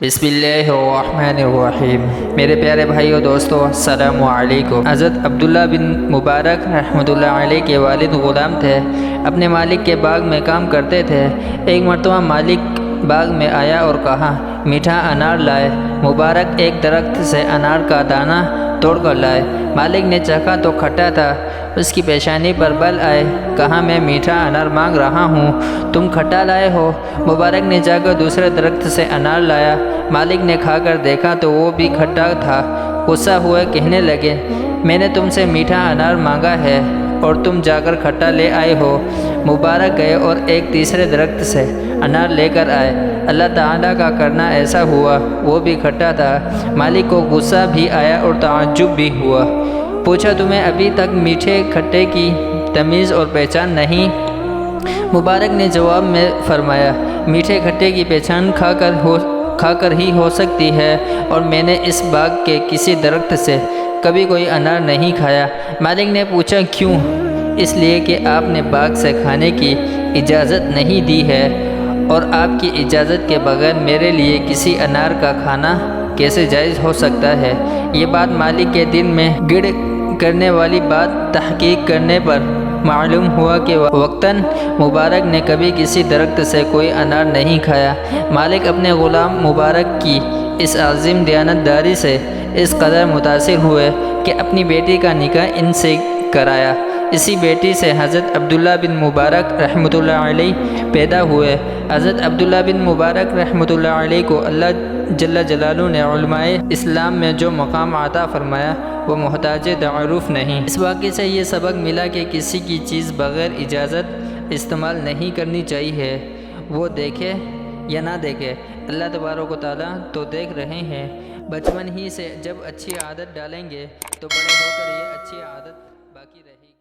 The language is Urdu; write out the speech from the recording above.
بسم اللہ الرحمن الرحیم۔ میرے پیارے بھائیو دوستو، السلام علیکم۔ حضرت عبداللہ بن مبارک رحمۃ اللہ علیہ کے والد غلام تھے، اپنے مالک کے باغ میں کام کرتے تھے۔ ایک مرتبہ مالک باغ میں آیا اور کہا، میٹھا انار لائے۔ مبارک ایک درخت سے انار کا دانہ توڑ کر لائے۔ مالک نے چکھا تو کھٹا تھا، اس کی پیشانی پر بل آئے، کہا میں میٹھا انار مانگ رہا ہوں، تم کھٹا لائے ہو۔ مبارک نے جا کر دوسرے درخت سے انار لایا۔ مالک نے کھا کر دیکھا تو وہ بھی کھٹا تھا۔ غصہ ہوئے کہنے لگے، میں نے تم سے میٹھا انار مانگا ہے اور تم جا کر کھٹا لے آئے ہو۔ مبارک گئے اور ایک تیسرے درخت سے انار لے کر آئے۔ اللہ تعالیٰ کا کرنا ایسا ہوا، وہ بھی کھٹا تھا۔ مالک کو غصہ بھی آیا اور تعجب بھی ہوا۔ پوچھا، تمہیں ابھی تک میٹھے کھٹے کی تمیز اور پہچان نہیں؟ مبارک نے جواب میں فرمایا، میٹھے کھٹے کی پہچان کھا کر ہی ہو سکتی ہے، اور میں نے اس باغ کے کسی درخت سے کبھی کوئی انار نہیں کھایا۔ مالک نے پوچھا، کیوں؟ اس لیے کہ آپ نے باغ سے کھانے کی اجازت نہیں دی ہے، اور آپ کی اجازت کے بغیر میرے لیے کسی انار کا کھانا کیسے جائز ہو سکتا ہے؟ یہ بات مالک کے دل میں گڑ کرنے والی بات تحقیق کرنے پر معلوم ہوا کہ وقتاً مبارک نے کبھی کسی درخت سے کوئی انار نہیں کھایا۔ مالک اپنے غلام مبارک کی اس عظیم دیانتداری سے اس قدر متاثر ہوئے کہ اپنی بیٹی کا نکاح ان سے کرایا۔ اسی بیٹی سے حضرت عبداللہ بن مبارک رحمۃ اللہ علیہ پیدا ہوئے۔ حضرت عبداللہ بن مبارک رحمۃ اللہ علیہ کو اللہ جل جلالہ نے علماء اسلام میں جو مقام عطا فرمایا وہ محتاج تعارف نہیں۔ اس واقعے سے یہ سبق ملا کہ کسی کی چیز بغیر اجازت استعمال نہیں کرنی چاہیے، وہ دیکھے یا نہ دیکھے، اللہ تبارک و تعالیٰ تو دیکھ رہے ہیں۔ بچپن ہی سے جب اچھی عادت ڈالیں گے تو بڑے ہو کر یہ اچھی عادت باقی رہے گی۔